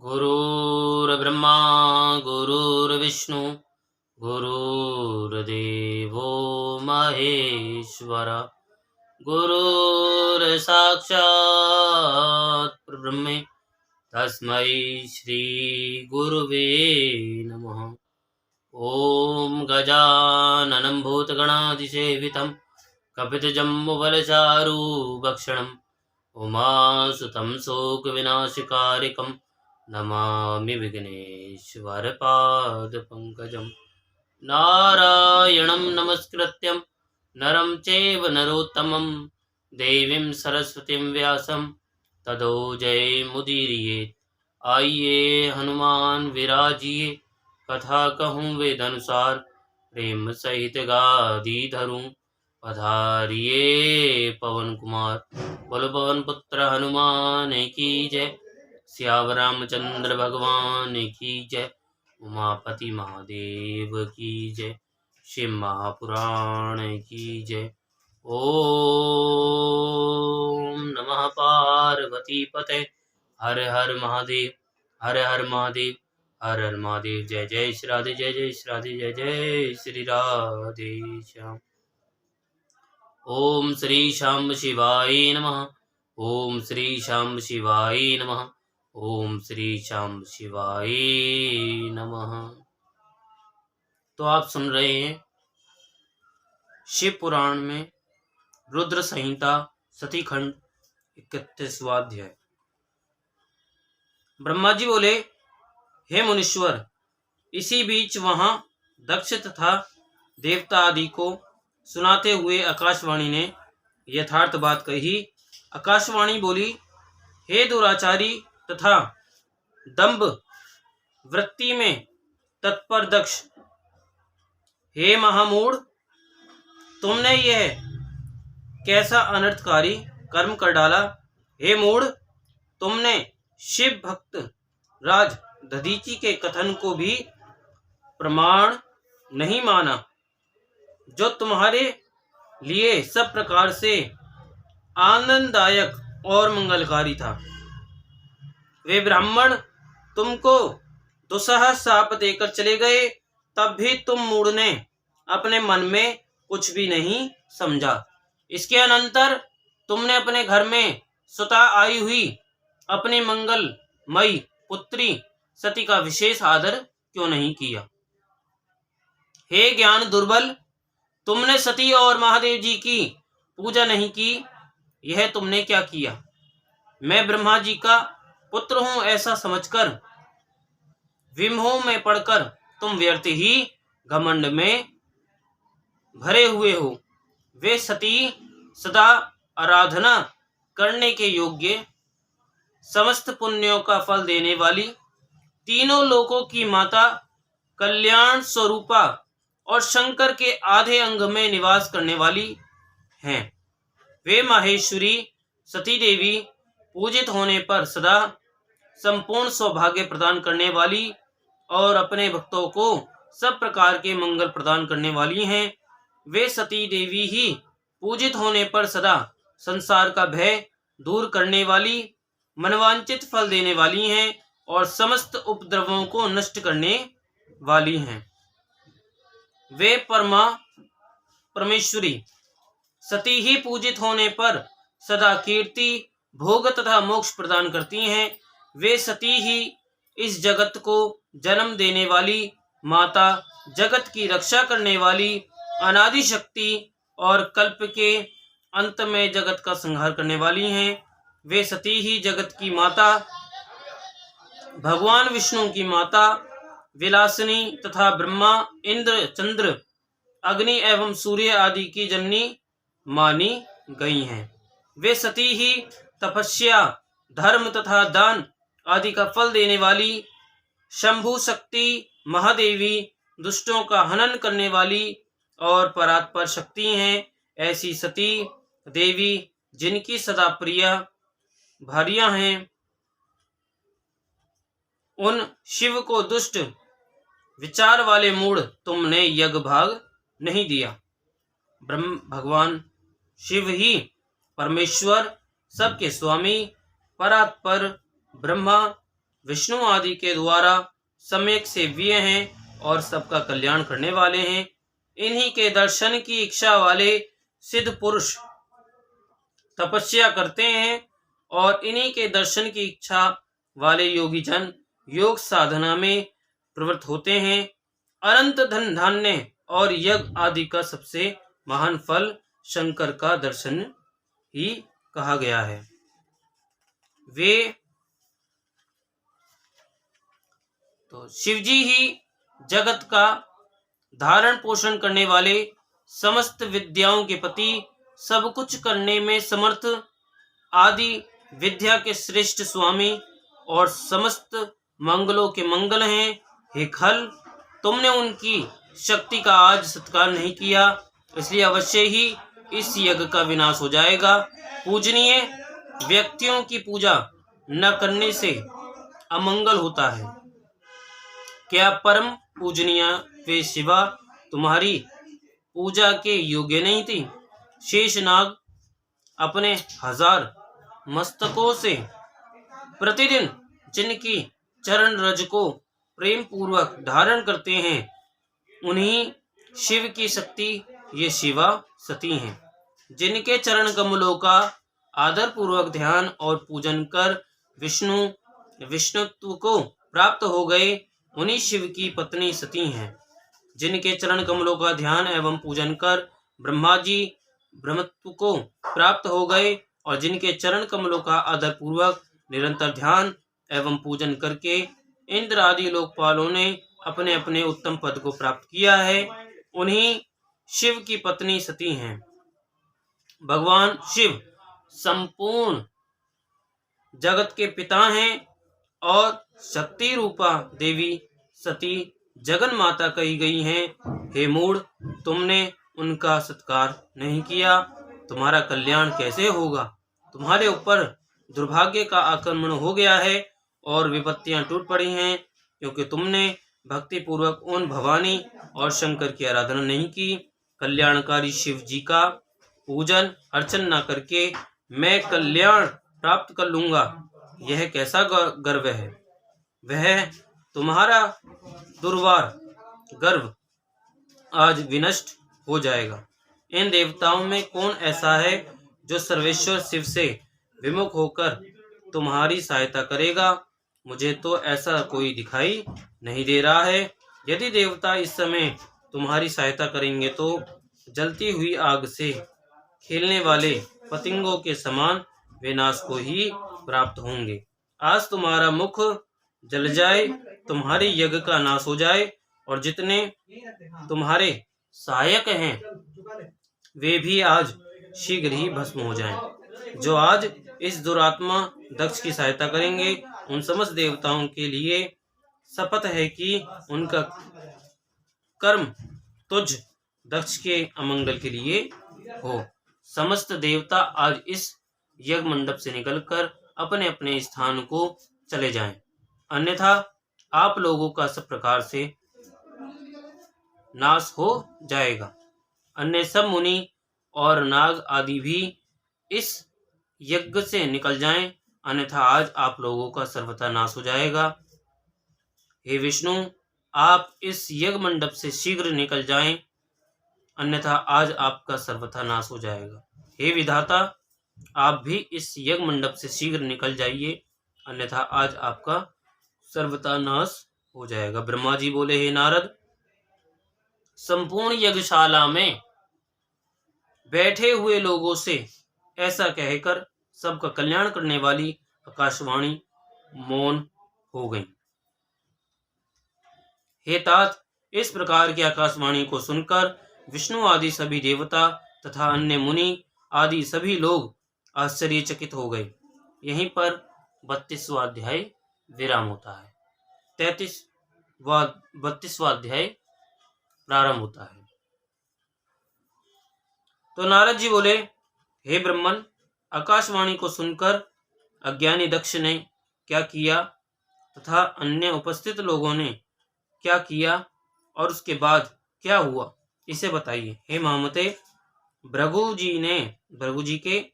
गुरुर्ब्रह्मा गुरुर्विष्णु गुरुर्देवो महेश्वर गुरुर्साक्षात् परब्रह्म तस्मै श्री गुरुवे नमः। ओम गजाननं भूतगणाधिसेवितं कपितजम्बुफलचारुभक्षणं उमासुतं शोकविनाशकारिकं नमामि विघ्नेश्वरपादपङ्कजं। नारायणं नमस्कृत्यं नरं चैव नरोत्तमं देवीं सरस्वतीं व्यासं ततो जयमुदीरयेत्। आइए हनुमान विराजिए कथा कहूँ वेद अनुसार प्रेम सहित गादी धरूं पधारिए पवन कुमार। बोलो पवन पुत्र हनुमान की जय। सियावर रामचंद्र भगवान की जय। उमापति महादेव की जय। शिव महापुराण की जय। ओम नमः पार्वती पते हर हर महादेव हर हर महादेव हर हर महादेव। जय जय श्री राधे जय जय श्री राधे जय जय श्री राधे श्याम। ओम श्री शाम शिवाय नमः। ओम श्री शाम शिवाय नमः। ओम श्री शाम शिवाय नमः। तो आप सुन रहे हैं शिव पुराण में रुद्र संहिता सती खंड 31वां अध्याय। ब्रह्मा जी बोले, हे मुनीश्वर, इसी बीच वहां दक्ष तथा देवता आदि को सुनाते हुए आकाशवाणी ने यथार्थ बात कही। आकाशवाणी बोली, हे दुराचारी तथा दंभ वृत्ति में तत्पर दक्ष, हे महामूढ़, तुमने यह कैसा अनर्थकारी कर्म कर डाला। हे मूढ़, तुमने शिव भक्त राज दधीची के कथन को भी प्रमाण नहीं माना, जो तुम्हारे लिए सब प्रकार से आनंददायक और मंगलकारी था। वे ब्राह्मण तुमको दुस्सह शाप देकर चले गए, तब भी तुम मूढ़ ने अपने मन में कुछ भी नहीं समझा। इसके अनंतर तुमने अपने घर में स्वतः आई हुई अपनी मंगलमयी पुत्री सती का विशेष आदर क्यों नहीं किया। हे ज्ञान दुर्बल, तुमने सती और महादेव जी की पूजा नहीं की, यह तुमने क्या किया। मैं ब्रह्मा जी का पुत्र हूं ऐसा समझकर विमोह में पड़कर तुम व्यर्थ ही घमंड में भरे हुए हो। वे सती सदा आराधना करने के योग्य, समस्त पुण्यों का फल देने वाली, तीनों लोकों की माता, कल्याण स्वरूपा और शंकर के आधे अंग में निवास करने वाली हैं। वे माहेश्वरी सती देवी पूजित होने पर सदा संपूर्ण सौभाग्य प्रदान करने वाली और अपने भक्तों को सब प्रकार के मंगल प्रदान करने वाली हैं। वे सती देवी ही पूजित होने पर सदा संसार का भय दूर करने वाली, मनवांचित फल देने वाली हैं और समस्त उपद्रवों को नष्ट करने वाली हैं। वे परमा परमेश्वरी सती ही पूजित होने पर सदा कीर्ति, भोग तथा मोक्ष प्रदान करती हैं। वे सती ही इस जगत को जन्म देने वाली माता, जगत की रक्षा करने वाली, अनादि शक्ति और कल्प के अंत में जगत का संहार करने वाली हैं। वे सती ही जगत की माता, भगवान विष्णु की माता, विलासिनी तथा ब्रह्मा, इंद्र, चंद्र, अग्नि एवं सूर्य आदि की जननी मानी गई हैं। वे सती ही तपस्या, धर्म तथा दान आदि का फल देने वाली, शंभु शक्ति, महादेवी, दुष्टों का हनन करने वाली और परात्पर शक्ति हैं। ऐसी सती देवी जिनकी सदा प्रिय भारियां हैं, उन शिव को दुष्ट विचार वाले मूढ़ तुमने यज्ञ भाग नहीं दिया। भगवान शिव ही परमेश्वर, सबके स्वामी, परात्पर ब्रह्मा, विष्णु आदि के द्वारा सम्यक सेव्य हैं और सबका कल्याण करने वाले हैं। इन्हीं के दर्शन की इच्छा वाले सिद्ध पुरुष तपस्या करते हैं और इन्हीं के दर्शन की इच्छा वाले योगी जन योग साधना में प्रवृत्त होते हैं। अनंत धन धान्य और यज्ञ आदि का सबसे महान फल शंकर का दर्शन ही कहा गया है। वे तो शिवजी ही जगत का धारण पोषण करने वाले, समस्त विद्याओं के पति, सब कुछ करने में समर्थ, आदि विद्या के श्रेष्ठ स्वामी और समस्त मंगलों के मंगल हैं। हे खल, तुमने उनकी शक्ति का आज सत्कार नहीं किया, इसलिए अवश्य ही इस यज्ञ का विनाश हो जाएगा। पूजनीय व्यक्तियों की पूजा न करने से अमंगल होता है। क्या परम पूजनीय वे शिवा तुम्हारी पूजा के योग्य नहीं थी? शेषनाग अपने 1000 मस्तकों से प्रतिदिन जिनकी चरण रज को प्रेम पूर्वक धारण करते हैं, उन्हीं शिव की शक्ति ये शिवा सती हैं। जिनके चरण कमलों का आदर पूर्वक ध्यान और पूजन कर विष्णुत्व को प्राप्त हो गए, उन्हीं शिव की पत्नी सती हैं। जिनके चरण कमलों का ध्यान एवं पूजन कर ब्रह्मा जी ब्रह्मत्व को प्राप्त हो गए और जिनके चरण कमलों का आदर पूर्वक निरंतर ध्यान एवं पूजन करके इंद्र आदि लोकपालों ने अपने अपने उत्तम पद को प्राप्त किया है, उन्हीं शिव की पत्नी सती हैं। भगवान शिव संपूर्ण जगत के पिता हैं और शक्ति रूपा देवी सती जगन माता कही गई हैं। हे मूढ़, तुमने उनका सत्कार नहीं किया, तुम्हारा कल्याण कैसे होगा? तुम्हारे ऊपर दुर्भाग्य का आक्रमण हो गया है और विपत्तियां टूट पड़ी हैं, क्योंकि तुमने भक्ति पूर्वक उन भवानी और शंकर की आराधना नहीं की। कल्याणकारी शिव जी का पूजन अर्चन न करके मैं कल्याण प्राप्त कर लूंगा, यह कैसा गर्व है? वह तुम्हारा दुर्वार गर्व आज विनष्ट हो जाएगा। इन देवताओं में कौन ऐसा है जो सर्वेश्वर शिव से विमुख होकर तुम्हारी सहायता करेगा? मुझे तो ऐसा कोई दिखाई नहीं दे रहा है। यदि देवता इस समय तुम्हारी सहायता करेंगे तो जलती हुई आग से खेलने वाले पतंगों के समान विनाश को ही प्राप्त होंगे। आज तुम्हारा मुख जल जाए, तुम्हारे यज्ञ का नाश हो जाए और जितने तुम्हारे सहायक हैं वे भी आज शीघ्र ही भस्म हो जाएं। जो आज इस दुरात्मा दक्ष की सहायता करेंगे, उन समस्त देवताओं के लिए शपथ है कि उनका कर्म तुझ दक्ष के अमंगल के लिए हो। समस्त देवता आज इस यज्ञ मंडप से निकलकर अपने अपने स्थान को चले जाएं, अन्यथा आप लोगों का सब प्रकार से नाश हो जाएगा। अन्य सब मुनि और नाग आदि भी इस यज्ञ से निकल जाएं, अन्यथा आज आप लोगों का सर्वथा नाश हो जाएगा। हे विष्णु, आप इस यज्ञ मंडप से शीघ्र निकल जाएं, अन्यथा आज आपका सर्वथा नाश हो जाएगा। हे विधाता, आप भी इस यज्ञ मंडप से शीघ्र निकल जाइए, अन्यथा आज आपका सर्वथा नाश हो जाएगा। ब्रह्मा जी बोले, हे नारद, संपूर्ण यज्ञशाला में बैठे हुए लोगों से ऐसा कहकर सबका कल्याण करने वाली आकाशवाणी मौन हो गई। हे तात, इस प्रकार की आकाशवाणी को सुनकर विष्णु आदि सभी देवता तथा अन्य मुनि आदि सभी लोग आश्चर्यचकित हो गए। यहीं पर 32वां अध्याय विराम होता है। 32वां अध्याय प्रारंभ होता है। तो नारद जी बोले, हे ब्रह्मन, आकाशवाणी को सुनकर अज्ञानी दक्ष ने क्या किया तथा अन्य उपस्थित लोगों ने क्या किया और उसके बाद क्या हुआ, इसे बताइए। हे महामते, भृगु जी के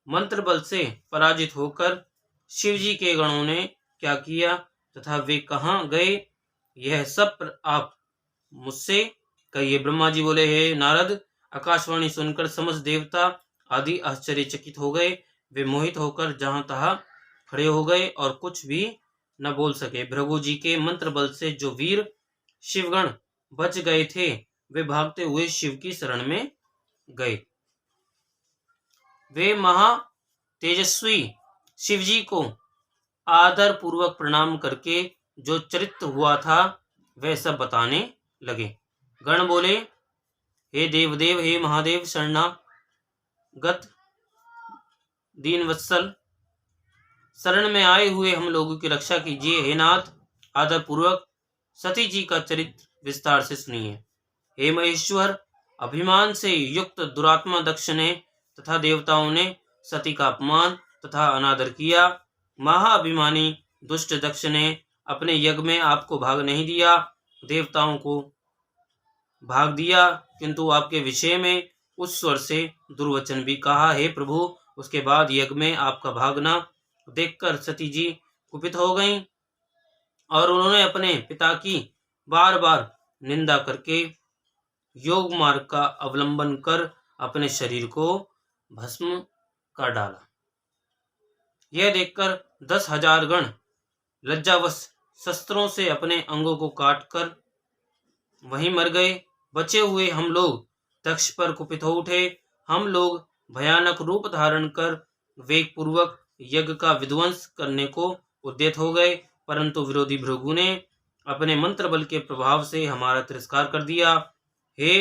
मंत्र बल से पराजित होकर शिव जी के गणों ने क्या किया तथा वे कहाँ गए, यह सब आप मुझसे कहिए। ब्रह्मा जी बोले, हे नारद, आकाशवाणी सुनकर समस्त देवता आदि आश्चर्यचकित हो गए। वे मोहित होकर जहां तहां खड़े हो गए और कुछ भी न बोल सके। भृगु जी के मंत्र बल से जो वीर शिवगण बच गए थे, वे भागते हुए शिव की शरण में गए। वे महा तेजस्वी शिव जी को आदर पूर्वक प्रणाम करके जो चरित्र हुआ था वह सब बताने लगे। गण बोले, हे देवदेव, हे महादेव, शरणागत दीन वत्सल, शरण में आए हुए हम लोगों की रक्षा कीजिए। हे नाथ, आदर पूर्वक सती जी का चरित्र विस्तार से सुनिए। हे महेश्वर, अभिमान से युक्त दुरात्मा दक्ष ने तथा देवताओं ने सती का अपमान तथा अनादर किया। महाअभिमानी दुष्ट दक्ष ने अपने यज्ञ में आपको भाग नहीं दिया, देवताओं को भाग दिया, किंतु आपके विषय में उस स्वर से दुर्वचन भी कहा। हे प्रभु, उसके बाद यज्ञ में आपका भागना देखकर सती जी कुपित हो गईं और उन्होंने अपने पिता की बार बार निंदा करके योग मार्ग का अवलंबन कर अपने शरीर को भस्म कर डाला। यह देखकर 10,000 गण लज्जावश शस्त्रों से अपने अंगों को काटकर वहीं मर गए। बचे हुए हम लोग दक्ष पर कुपित हो उठे। हम लोग भयानक रूप धारण कर वेग पूर्वक यज्ञ का विध्वंस करने को उद्यत हो गए, परंतु विरोधी भृगु ने अपने मंत्र बल के प्रभाव से हमारा तिरस्कार कर दिया। हे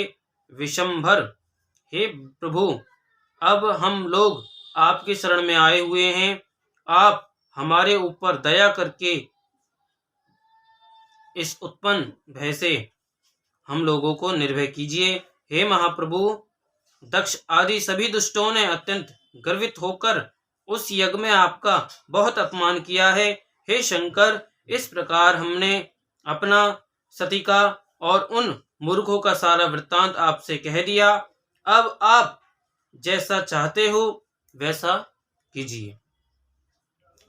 विशंभर, हे प्रभु, अब हम लोग आपकी शरण में आए हुए हैं। आप हमारे ऊपर दया करके इस उत्पन्न भय से हम लोगों को निर्भय कीजिए। हे महाप्रभु, दक्ष आदि सभी दुष्टों ने अत्यंत गर्वित होकर उस यज्ञ में आपका बहुत अपमान किया है। हे शंकर, इस प्रकार हमने अपना सती का और उन मूर्खों का सारा वृत्तांत आपसे कह दिया। अब आप जैसा चाहते हो वैसा कीजिए।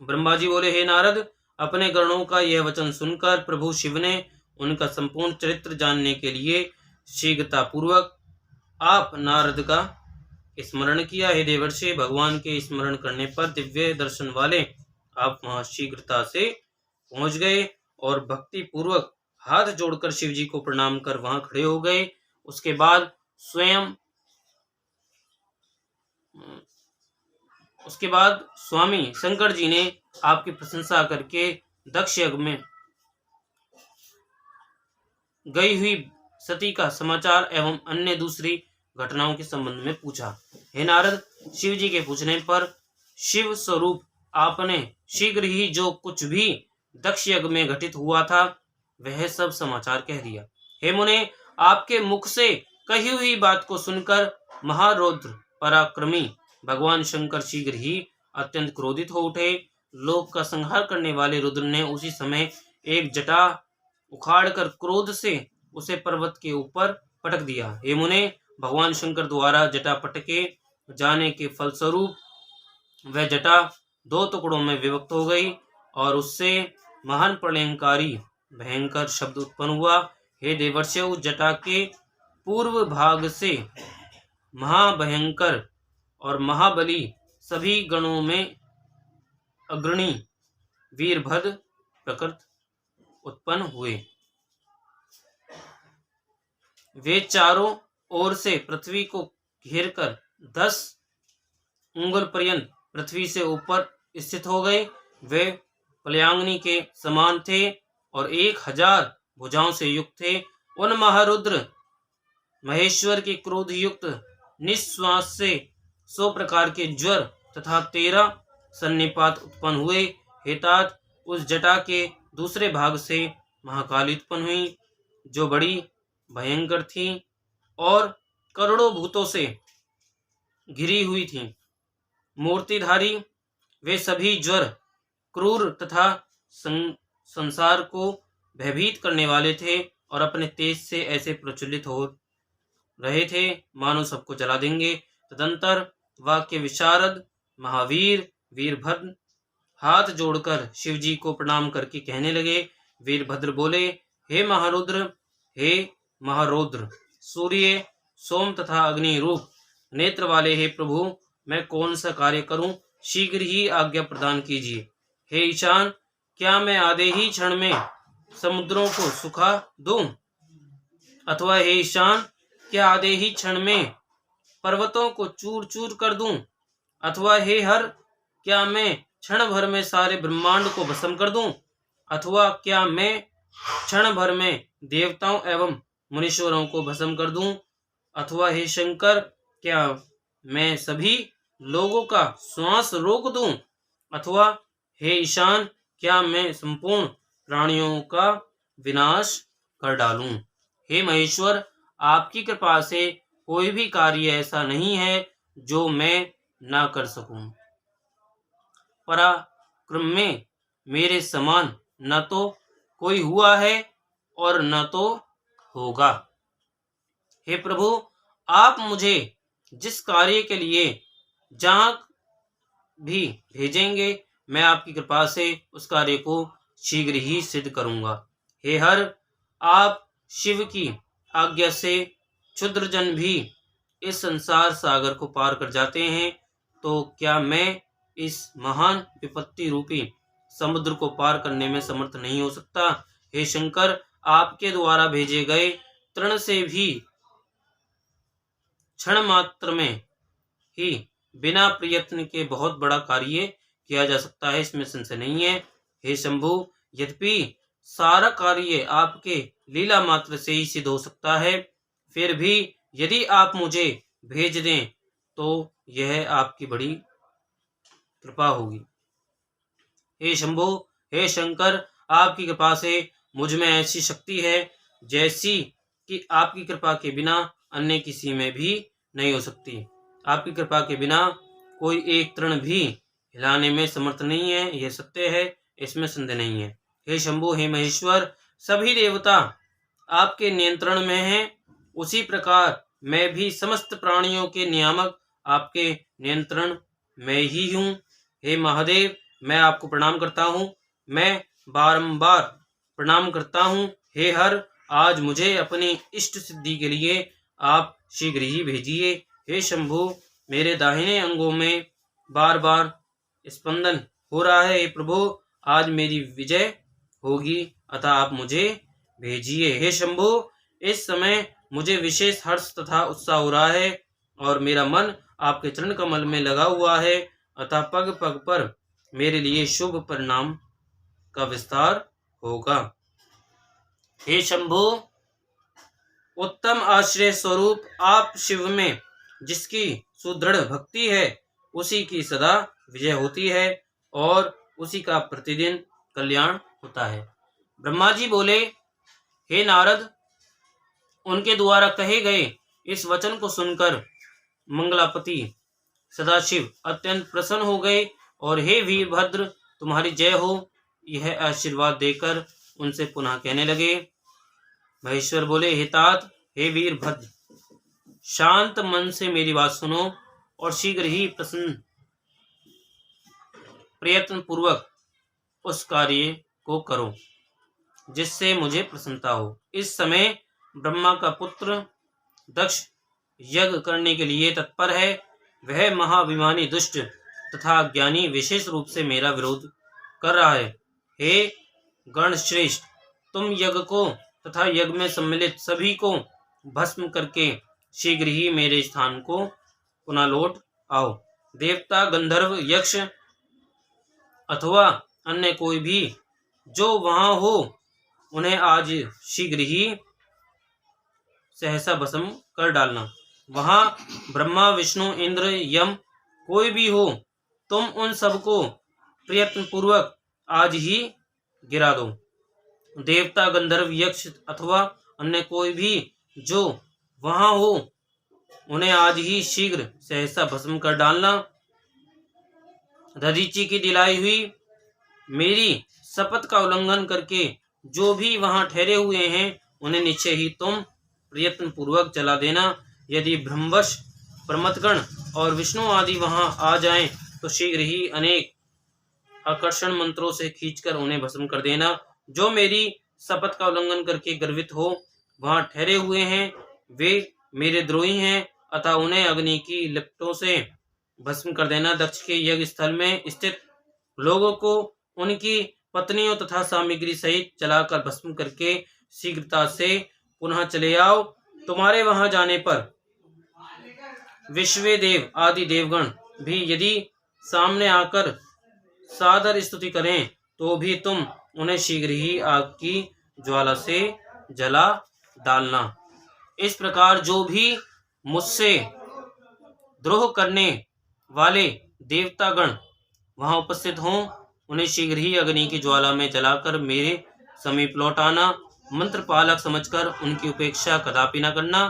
ब्रह्मा जी बोले, हे नारद, अपने गणों का यह वचन सुनकर प्रभु शिव ने उनका संपूर्ण चरित्र जानने के लिए शीघ्रता पूर्वक आप नारद का स्मरण किया। हे देवर्षि, भगवान के स्मरण करने पर दिव्य दर्शन वाले आप वहां शीघ्रता से पहुंच गए और भक्ति पूर्वक हाथ जोड़कर शिव जी को प्रणाम कर वहां खड़े हो गए। उसके बाद स्वामी शंकर जी ने आपकी प्रशंसा करके दक्ष यज्ञ में गई हुई सती का समाचार एवं अन्य दूसरी घटनाओं के संबंध में पूछा। हे नारद, शिव जी के पूछने पर शिव स्वरूप आपने शीघ्र ही जो कुछ भी दक्ष यज्ञ में घटित हुआ था वह सब समाचार कह दिया। हे मुने, आपके मुख से कही हुई बात को सुनकर महारौद्र पराक्रमी भगवान शंकर शीघ्र ही अत्यंत क्रोधित हो उठे। लोक का संहार करने वाले रुद्र ने उसी समय एक जटा उखाड़कर क्रोध से उसे पर्वत के ऊपर पटक दिया। हे मुने, भगवान शंकर द्वारा जटा पटके जाने के फलस्वरूप वह जटा 2 टुकड़ों में विभक्त हो गई और उससे महान प्रलयंकारी भयंकर शब्द उत्पन्न हुआ। हे देवर्षियों, जटा के पूर्व भाग से महाभयंकर और महाबली सभी गणों में अग्रणी वीरभद्र प्रकृत उत्पन्न हुए। वे चारों ओर से पृथ्वी को घेरकर 10 उंगल पर्यंत पृथ्वी से ऊपर स्थित हो गए। वे पलयांगनी के समान थे और 1000 भुजाओं से युक्त थे। उन महारुद्र महेश्वर के क्रोध युक्त निश्वास से 100 प्रकार के ज्वर तथा 13 सन्निपात उत्पन्न हुए। हेतात, उस जटा के दूसरे भाग से महाकाली उत्पन्न हुई, जो बड़ी भयंकर थी और करोड़ों भूतों से घिरी हुई थी। मूर्तिधारी वे सभी ज्वर क्रूर तथा संसार को भयभीत करने वाले थे और अपने तेज से ऐसे प्रज्वलित हो रहे थे मानो सबको जला देंगे। तदंतर वाक्य विशारद महावीर वीरभद्र हाथ जोड़कर शिवजी को प्रणाम करके कहने लगे। वीरभद्र बोले, हे महारुद्र, सूर्य, सोम तथा अग्नि रूप नेत्र वाले हे प्रभु, मैं कौन सा कार्य करूं, शीघ्र ही आज्ञा प्रदान कीजिए। हे ईशान, क्या मैं आधे ही क्षण में समुद्रों को सुखा दूं, अथवा हे ईशान, क्या आधे ही क्षण में पर्वतों को चूर चूर कर दूं, अथवा हे हर, क्या मैं क्षण भर में सारे ब्रह्मांड को भस्म कर दूं, अथवा क्या मैं क्षण भर में देवताओं एवं मुनीश्वरों को भस्म कर दूं, अथवा हे शंकर, क्या मैं सभी लोगों का श्वास रोक दूं, अथवा हे ईशान, क्या मैं संपूर्ण प्राणियों का विनाश कर डालूं। हे महेश्वर, आपकी कृपा से कोई भी कार्य ऐसा नहीं है जो मैं ना कर सकूं। पराक्रम में मेरे समान न तो कोई हुआ है और न तो होगा। हे प्रभु, आप मुझे जिस कार्य के लिए जहां भी भेजेंगे, मैं आपकी कृपा से उस कार्य को शीघ्र ही सिद्ध करूंगा। हे हर, आप शिव की आज्ञा से क्षुद्र जन भी इस संसार सागर को पार कर जाते हैं, तो क्या मैं इस महान विपत्ति रूपी समुद्र को पार करने में समर्थ नहीं हो सकता। हे शंकर, आपके द्वारा भेजे गए तृण से भी क्षण मात्र में ही बिना प्रयत्न के बहुत बड़ा कार्य किया जा सकता है, इसमें संशय नहीं है। हे शंभु, यद्यपि सारा कार्य आपके लीला मात्र से ही सिद्ध हो सकता है, फिर भी यदि आप मुझे भेज दें तो यह आपकी बड़ी कृपा होगी। हे शंभु, हे शंकर, आपकी कृपा से मुझ में ऐसी शक्ति है जैसी कि आपकी कृपा के बिना अन्य किसी में भी नहीं हो सकती। आपकी कृपा के बिना कोई एक तृण भी हिलाने में समर्थ नहीं है, यह सत्य है, इसमें संदेह नहीं है। हे शंभु, हे महेश्वर, सभी देवता आपके नियंत्रण में हैं, उसी प्रकार मैं भी समस्त प्राणियों के नियामक आपके नियंत्रण में ही हूँ। हे महादेव, मैं आपको प्रणाम करता हूँ, मैं बारंबार प्रणाम करता हूँ। हे हर, आज मुझे अपनी इष्ट सिद्धि के लिए आप शीघ्र ही भेजिए। हे शंभु, मेरे दाहिने अंगों में बार बार स्पंदन हो रहा है। हे प्रभु, आज मेरी विजय होगी, अतः आप मुझे भेजिए। हे शंभु, इस समय मुझे विशेष हर्ष तथा उत्साह हो रहा है और मेरा मन आपके चरण कमल में लगा हुआ है, अतः पग पग पर मेरे लिए शुभ परिणाम का विस्तार होगा। हे शंभु, उत्तम आश्रय स्वरूप आप शिव में जिसकी सुदृढ़ भक्ति है, उसी की सदा विजय होती है और उसी का प्रतिदिन कल्याण होता है। ब्रह्मा जी बोले, हे नारद, उनके द्वारा कहे गए इस वचन को सुनकर मंगलापति सदाशिव अत्यंत प्रसन्न हो गए और हे वीरभद्र, तुम्हारी जय हो, यह आशीर्वाद देकर उनसे पुनः कहने लगे। महेश्वर बोले, हे तात, हे वीरभद्र, शांत मन से मेरी बात सुनो और शीघ्र ही प्रयत्न पूर्वक उस कार्य को करो जिससे मुझे प्रसन्नता हो। इस समय ब्रह्मा का पुत्र दक्ष यज्ञ करने के लिए तत्पर है। वह महाभिमानी दुष्ट तथा ज्ञानी विशेष रूप से मेरा विरोध कर रहा है। हे गण श्रेष्ठ, तुम यज्ञ को तथा यज्ञ में सम्मिलित सभी को भस्म करके शीघ्र ही मेरे स्थान को पुनः लौट आओ। देवता, गंधर्व, यक्ष अथवा अन्य कोई भी जो वहां हो, उन्हें आज शीघ्र ही सहसा भस्म कर डालना। वहां ब्रह्मा, विष्णु, इंद्र, यम कोई भी हो, तुम उन सबको प्रयत्न पूर्वक आज ही गिरा दो। देवता, गंधर्व, यक्ष अथवा अन्य कोई भी जो वहां हो, उन्हें आज ही शीघ्र सहसा भस्म कर डालना। दधीची की दिलाई हुई मेरी शपथ का उल्लंघन करके जो भी वहां ठहरे हुए हैं, उन्हें निश्चय ही तुम प्रयत्न पूर्वक जला देना। यदि ब्रह्मवश प्रमथगण और विष्णु आदि वहां आ जाएं, तो शीघ्र ही अनेक आकर्षण मंत्रों से खींचकर उन्हें भस्म कर देना। जो मेरी शपथ का उल्लंघन करके गर्वित हो वहां ठहरे हुए हैं, वे मेरे द्रोही हैं, अतः उन्हें अग्नि की लपटों से भस्म कर देना। दक्ष के यज्ञ स्थल में स्थित लोगों को उनकी पत्नियों तथा सामग्री सहित जलाकर भस्म करके शीघ्रता से पुनः चले आओ। तुम्हारे वहां जाने पर विश्वदेव आदि देवगण भी यदि सामने आकर सादर स्तुति करें तो भी तुम उन्हें शीघ्र ही आग की ज्वाला से जला डालना। इस प्रकार जो भी मुझसे द्रोह करने वाले देवतागण वहां उपस्थित हों उन्हें शीघ्र ही अग्नि की ज्वाला में जलाकर मेरे समीप लौट आना। मंत्र पालक समझकर उनकी उपेक्षा कदापि न करना।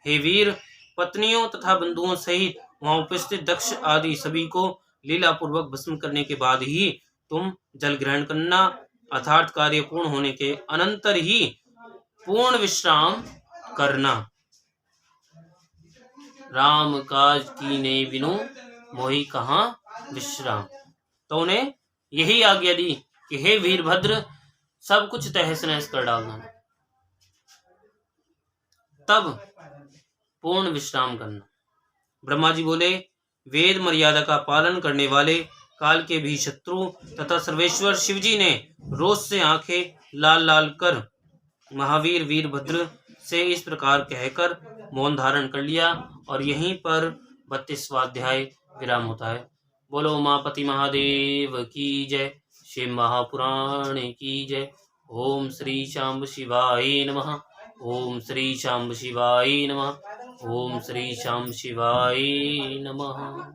हे वीर, पत्नियों तथा बंधुओं सहित वहां उपस्थित दक्ष आदि सभी को लीला पूर्वक भस्म करने के बाद ही तुम जल ग्रहण करना, अर्थात कार्य पूर्ण होने के अनंतर ही पूर्ण विश्राम करना। राम काज कीने बिनु मोहि कहाँ विश्राम। तो उन्हें यही आज्ञा दी कि हे वीरभद्र, सब कुछ तहस नहस कर डालना, तब पूर्ण विश्राम करना। ब्रह्मा जी बोले, वेद मर्यादा का पालन करने वाले काल के भी शत्रु तथा सर्वेश्वर शिवजी ने रोष से आंखें लाल लाल कर महावीर वीरभद्र से इस प्रकार कहकर मौन धारण कर लिया। और यहीं पर 32वां अध्याय विराम होता है। बोलो उमापति महादेव की जय, शिव महापुराण की जय। ओम श्री शांब शिवाय नमः। ओम श्री शांब शिवाय नमः। ओम श्री शांब शिवाय नमः।